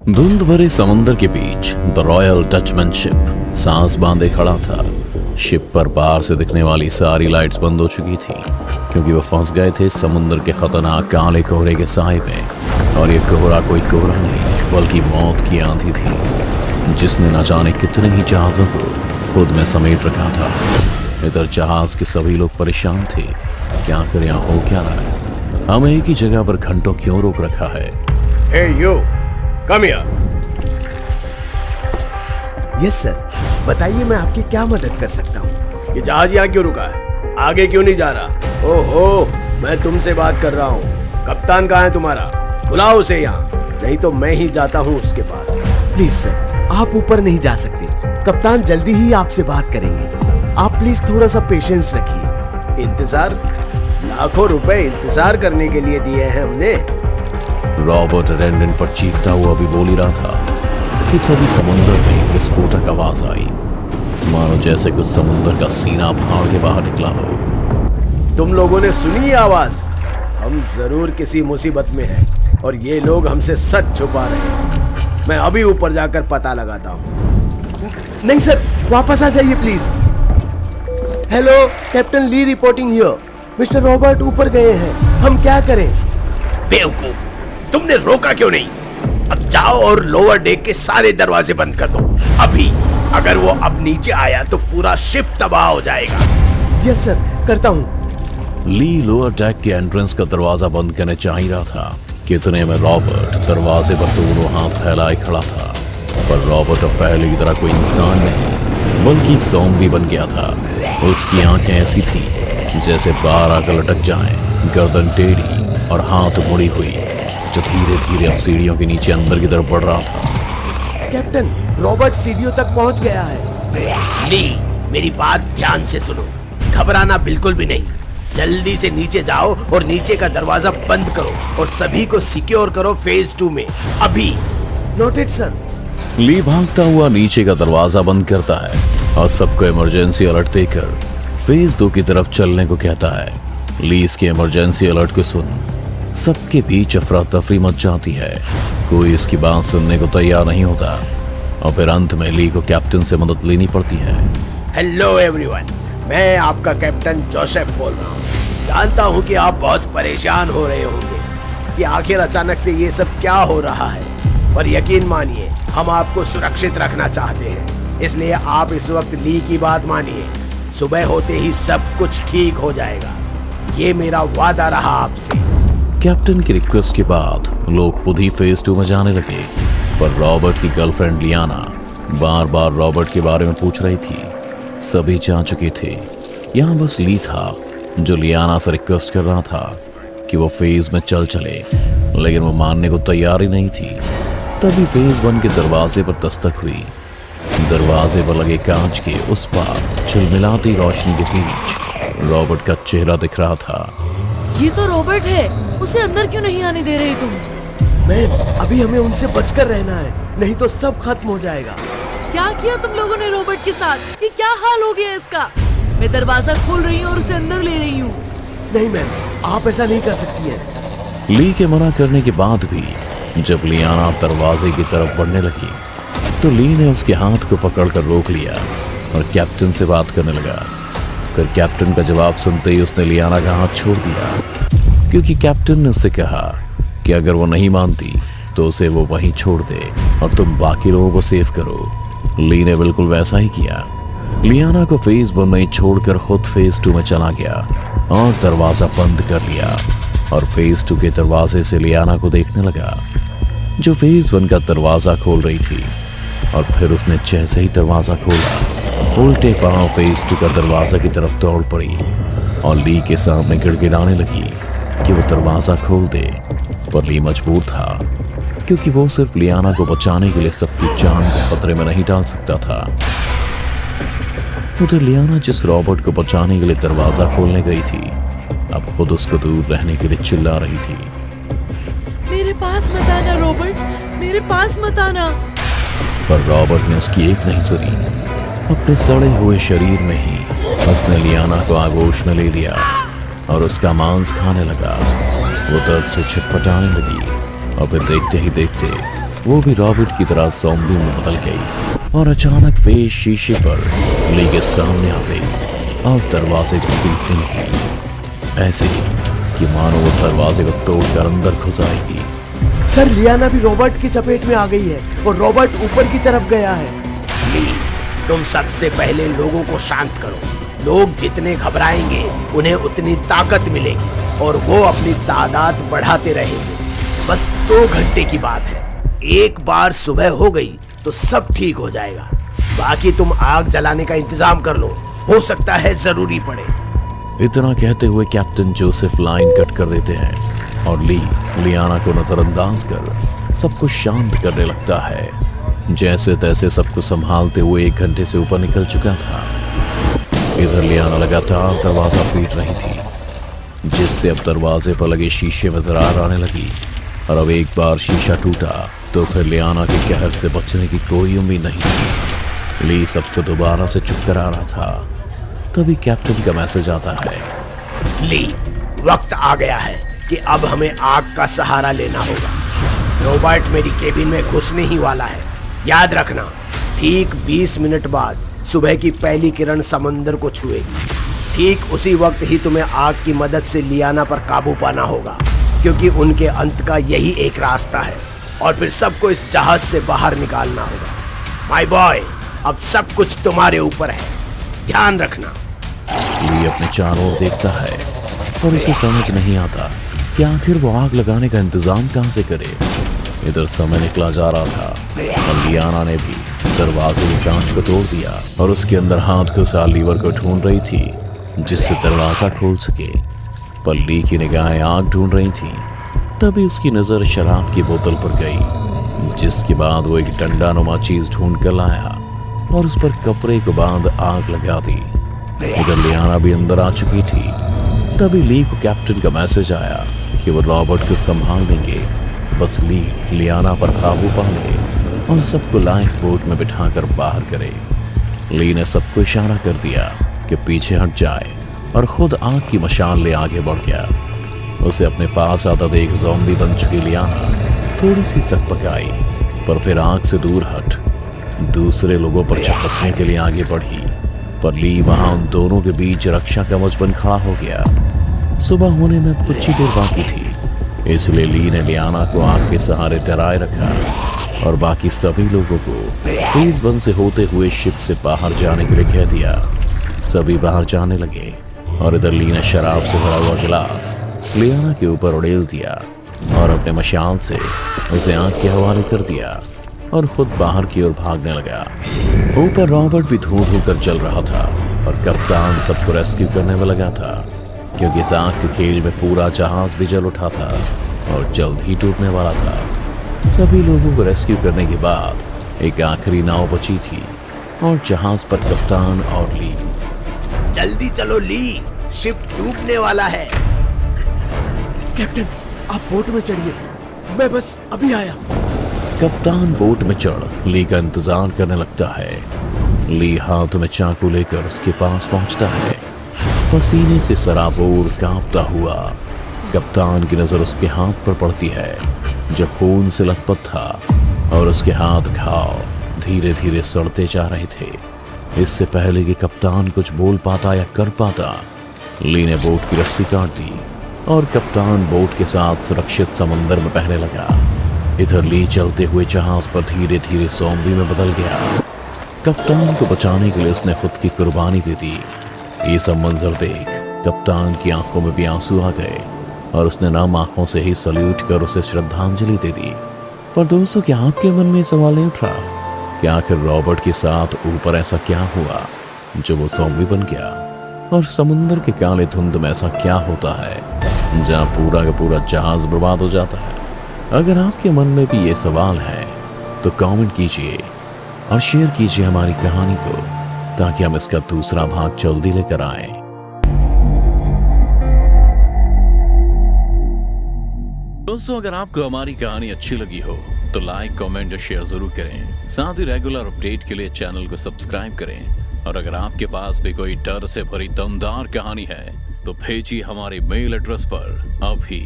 धुंध भरे समुद्र के बीच द रॉयल डचमैन शिप सांस बांधे खड़ा था। शिप पर बाहर से दिखने वाली सारी लाइट्स बंद हो चुकी थी क्योंकि वो फंस गए थे समुद्र के खतरनाक काले कोहरे के साए में। और ये कोहरा कोई कोहरा नहीं बल्कि मौत की आंधी थी जिसने न जाने कितने ही जहाजों को खुद में समेट रखा था। इधर जहाज के सभी लोग परेशान थे कि आखिर यहाँ हो क्या रहा है, हमें एक ही जगह पर घंटों क्यों रोक रखा है। Hey you, come here. Yes sir, बताइए मैं आपकी क्या मदद कर सकता हूँ। ये जहाज यहाँ क्यों रुका है? आगे क्यों नहीं जा रहा? ओहो, मैं तुमसे बात कर रहा हूँ। कप्तान कहाँ है तुम्हारा? बुलाओ उसे यहाँ, नहीं तो मैं ही जाता हूँ उसके पास। प्लीज सर, आप ऊपर नहीं जा सकते। कप्तान जल्दी ही आपसे बात करेंगे। आप प्लीज थोड़ा सा पेशेंस रखिए। इंतजार? लाखों रुपए इंतजार करने के लिए दिए हैं हमने। रॉबर्ट अटेंडेंट पर चीखता हुआ भी बोल ही रहा था कि तभी समुद्र में विस्फोटक आवाज आई, मानो जैसे कुछ समुद्र का सीना फाड़ के बाहर निकला हो। तुम लोगों ने सुनी ये आवाज? हम जरूर किसी मुसीबत में हैं और ये लोग हमसे सच छुपा रहे हैं। मैं अभी ऊपर जाकर पता लगाता हूँ। नहीं सर, वापस आ जाइए please. Hello, captain Lee reporting here. Mister Robert ऊपर गए हैं, हम क्या करें? बेवकूफ, तुमने रोका क्यों नहीं? अब जाओ और लोअर डेक के सारे दरवाजे बंद कर दो अभी। अगर वो अब नीचे आया तो पूरा शिप तबाह हो जाएगा। यस सर, करता हूँ। ली लोअर डेक के एंट्रेंस का दरवाजा बंद करने चाह ही रहा था कि इतने में रॉबर्ट दरवाजे पर दोनों हाथ फैलाए खड़ा था। पर रॉबर्ट अब पहले की तरह कोई इंसान नहीं बल्कि ज़ॉम्बी बन गया था। उसकी आंखें ऐसी थी जैसे बाहर आकर लटक जाएं, गर्दन टेढ़ी और हाथ मुड़ी हुई, जो धीरे धीरे अब सीढ़ियों के नीचे अंदर की तरफ बढ़ रहा था। कैप्टन, रॉबर्ट सीढ़ियों तक पहुंच गया है। ली, मेरी बात ध्यान से सुनो। घबराना बिल्कुल भी नहीं। जल्दी से नीचे जाओ और नीचे का दरवाजा बंद करो और सभी को सिक्योर करो फेज 2 में अभी। Noted sir. ली भागता हुआ नीचे का दरवाजा बंद करता है और सबको इमरजेंसी अलर्ट देकर फेज 2 की तरफ चलने को कहता है। ली इसके इमरजेंसी अलर्ट को सुन सबके बीच अफरा तफरी मच जाती है। कोई इसकी बात सुनने को तैयार नहीं होता और फिर अंत में ली को कैप्टन से मदद लेनी पड़ती है। हेलो एवरीवन, मैं आपका कैप्टन जोसेफ बोल रहा हूँ। जानता हूँ कि आप बहुत परेशान हो रहे होंगे कि आखिर अचानक से ये सब क्या हो रहा है, पर यकीन मानिए हम आपको सुरक्षित रखना चाहते हैं, इसलिए आप इस वक्त ली की बात मानिए। सुबह होते ही सब कुछ ठीक हो जाएगा, ये मेरा वादा रहा आपसे। कैप्टन की रिक्वेस्ट के बाद लोग खुद ही फेज 2 में जाने लगे, पर रॉबर्ट की गर्लफ्रेंड लियाना बार बार रॉबर्ट के बारे में पूछ रही थी। सभी जा चुके थे, यहाँ बस ली था जो लियाना से रिक्वेस्ट कर रहा था कि वो फेज में चल चले, लेकिन वो मानने को तैयार ही नहीं थी। तभी फेज 1 के दरवाजे पर दस्तक हुई। दरवाजे पर लगे कांच के उस पार झिलमिलाती रोशनी के बीच रॉबर्ट का चेहरा दिख रहा था। ये तो रॉबर्ट है, उसे अंदर क्यों नहीं आने दे रही तुम? मैम, अभी हमें उनसे बचकर रहना है, नहीं तो सब खत्म हो जाएगा। क्या किया तुम लोगों ने रॉबर्ट के साथ? ये क्या हाल हो गया इसका? मैं दरवाजा खोल रही हूँ और उसे अंदर ले रही हूँ। नहीं मैम, आप ऐसा नहीं कर सकती हैं। ली के मना करने के बाद भी जब लियाना दरवाजे की तरफ बढ़ने लगी तो ली ने उसके हाथ को पकड़कर रोक लिया और कैप्टन से बात करने लगा। फिर कैप्टन का जवाब सुनते ही उसने लियाना का हाथ छोड़ दिया क्योंकि कैप्टन ने उससे कहा कि अगर वो नहीं मानती तो उसे वो वहीं छोड़ दे और तुम बाकी लोगों को सेव करो। ली ने बिल्कुल वैसा ही किया। लियाना को फेज 1 में छोड़कर खुद फेज 2 में चला गया और दरवाजा बंद कर लिया और फेज 2 के दरवाजे से लियाना को देखने लगा जो फेज 1 का दरवाजा खोल रही थी। और फिर उसने जैसे ही दरवाजा खोला उल्टे पांव फेज 2 का दरवाजा की तरफ दौड़ पड़ी और ली के सामने गिड़गिड़ाने लगी कि वो दरवाजा खोल दे। पर ली मजबूर था क्योंकि वो सिर्फ लियाना को बचाने के लिए सबकी जान को खतरे में नहीं डाल सकता था। उधर लियाना जिस रॉबर्ट को बचाने के लिए दरवाजा खोलने गई थी अब खुद उसको दूर रहने के लिए चिल्ला रही थी। मेरे पास मत आना रॉबर्ट, मेरे पास मत आना। पर रॉबर्ट ने उसकी एक नहीं सुनी। अपने सड़े हुए शरीर में ही उसने लियाना को आगोश में ले लिया और उसका मांस खाने लगा। वो दर्द से छटपटाने लगी और फिर देखते ही देखते वो भी रॉबर्ट की तरह ज़ॉम्बी में बदल गई और अचानक फेस शीशे पर ली के सामने आ गई और दरवाजे को पीटने लगी, ऐसे कि मानो वो दरवाजे को तोड़कर अंदर घुस आएगी। सर लियाना भी रॉबर्ट की चपेट में आ गई है और रॉबर्ट ऊपर की तरफ गया है। ली, तुम सबसे पहले लोगों को शांत करो। लोग जितने घबराएंगे उन्हें उतनी ताकत मिलेगी और वो अपनी तादाद बढ़ाते रहेंगे। बस 2 घंटे की बात है, एक बार सुबह हो गई तो सब ठीक हो जाएगा। बाकी तुम आग जलाने का इंतजाम कर लो, हो सकता है जरूरी पड़े। इतना कहते हुए कैप्टन जोसेफ लाइन कट कर देते हैं और लियाना को नजरअंदाज कर सबको शांत करने लगता है। जैसे तैसे सबको संभालते हुए 1 घंटे से ऊपर निकल चुका था। इधर लियाना लगातार दरवाजा पीट रही थी, जिससे अब दरवाजे पर लगे शीशे में दरार आने लगी और अब एक बार शीशा टूटा तो फिर लियाना के कहर से बचने की कोई उम्मीद नहीं थी। ली सबको दोबारा से चुप करा रहा था। तभी कैप्टन का मैसेज आता है। ली, वक्त आ गया है कि अब हमें आग का सहारा लेना होगा। रॉबर्ट मेरी केबिन में घुसने ही वाला है। याद रखना, ठीक 20 मिनट बाद सुबह की पहली किरण समंदर को छुएगी। ठीक उसी वक्त ही तुम्हें आग की मदद से लियाना पर काबू पाना होगा, क्योंकि उनके अंत का यही एक रास्ता है और फिर सबको इस जहाज से बाहर निकालना होगा। माय बॉय, अब सब कुछ तुम्हारे ऊपर है, ध्यान रखना। ली अपने चारों ओर देखता है और उसे समझ नहीं आता कि आखिर वो आग लगाने का इंतजाम कहां से करे। इधर समय निकला जा रहा था और लियाना ने भी दरवाजे के कांच को तोड़ दिया और उसके अंदर हाथ घुसा लीवर को ढूंढ रही थी, जिससे दरवाजा खोल सके। पर ली की निगाहें आग ढूंढ रही थी। तभी उसकी नजर शराब की बोतल पर गई, जिसके बाद वो एक डंडानुमा चीज ढूंढ कर लाया और उस पर कपड़े को बांध आग लगा दी। इधर लियाना भी अंदर आ चुकी थी। तभी ली को कैप्टन का मैसेज आया कि वो रॉबर्ट को संभाल देंगे, बस ली लियाना पर काबू पा ले और सबको लाइफ बोट में बिठाकर बाहर करे। ली ने सबको इशारा कर दिया कि पीछे हट जाए और खुद आग की मशाल ले आगे बढ़ गया। उसे अपने पास आता देख ज़ॉम्बी बन चुकी लियाना थोड़ी सी सकपकाई, पर फिर आग से दूर हट दूसरे लोगों पर चपकने के लिए आगे बढ़ी। पर ली वहां उन दोनों के बीच रक्षा कवच बन खड़ा हो गया। सुबह होने में कुछ ही देर बाकी थी, इसलिए ली ने लियाना को आग के सहारे डराए रखा और बाकी सभी लोगों को तेज बंद से होते हुए शिप से बाहर जाने के लिए कह दिया। सभी बाहर जाने लगे और इधर ली ने शराब से भरा हुआ गिलास लियाना के ऊपर उड़ेल दिया और अपने मशाल से उसे आग के हवाले कर दिया और खुद बाहर की ओर भागने लगा। ऊपर रॉबर्ट भी धूम कर चल रहा था और कप्तान सबको रेस्क्यू करने में लगा था, क्योंकि इस आग के खेल में पूरा जहाज भी जल उठा था और जल्द ही टूटने वाला था। सभी लोगों को रेस्क्यू करने के बाद एक आखिरी नाव बची थी और जहाज पर कप्तान और ली। जल्दी चलो ली, शिप डूबने वाला है। कैप्टन, आप बोट में चढ़िए, मैं बस अभी आया। कप्तान बोट में चढ़ ली का इंतजार करने लगता है। ली हाथ में चाकू लेकर उसके पास पहुंचता है, पसीने से सराबोर कांपता हुआ। कप्तान की नजर उसके हाथ पर पड़ती है जो खून से लथपथ था और उसके हाथ घाव धीरे धीरे सड़ते जा रहे थे। इससे पहले कि कप्तान कुछ बोल पाता या कर पाता, ली ने बोट की रस्सी काट दी और कप्तान बोट के साथ सुरक्षित समंदर में बहने लगा। इधर ली चलते हुए जहाज पर धीरे धीरे ज़ॉम्बी में बदल गया। कप्तान को बचाने के लिए उसने खुद की कुर्बानी दे दी। ये सब मंजर देख कप्तान की आंखों में भी आंसू आ गए और उसने नम आंखों से ही सल्यूट कर उसे श्रद्धांजलि दे दी। पर दोस्तों, क्या आपके मन में सवाल नहीं उठ रहा कि आखिर रॉबर्ट के साथ ऊपर ऐसा क्या हुआ जो वो ज़ॉम्बी बन गया, और समुंदर के काले धुंध में ऐसा क्या होता है जहाँ पूरा का पूरा जहाज बर्बाद हो जाता है? अगर आपके मन में भी ये सवाल है तो कमेंट कीजिए और शेयर कीजिए हमारी कहानी को, ताकि हम इसका दूसरा भाग जल्दी लेकर आए। दोस्तों, अगर आपको हमारी कहानी अच्छी लगी हो तो लाइक, कमेंट और शेयर जरूर करें। साथ ही रेगुलर अपडेट के लिए चैनल को सब्सक्राइब करें। और अगर आपके पास भी कोई डर से भरी दमदार कहानी है तो भेजिए हमारे मेल एड्रेस पर अभी।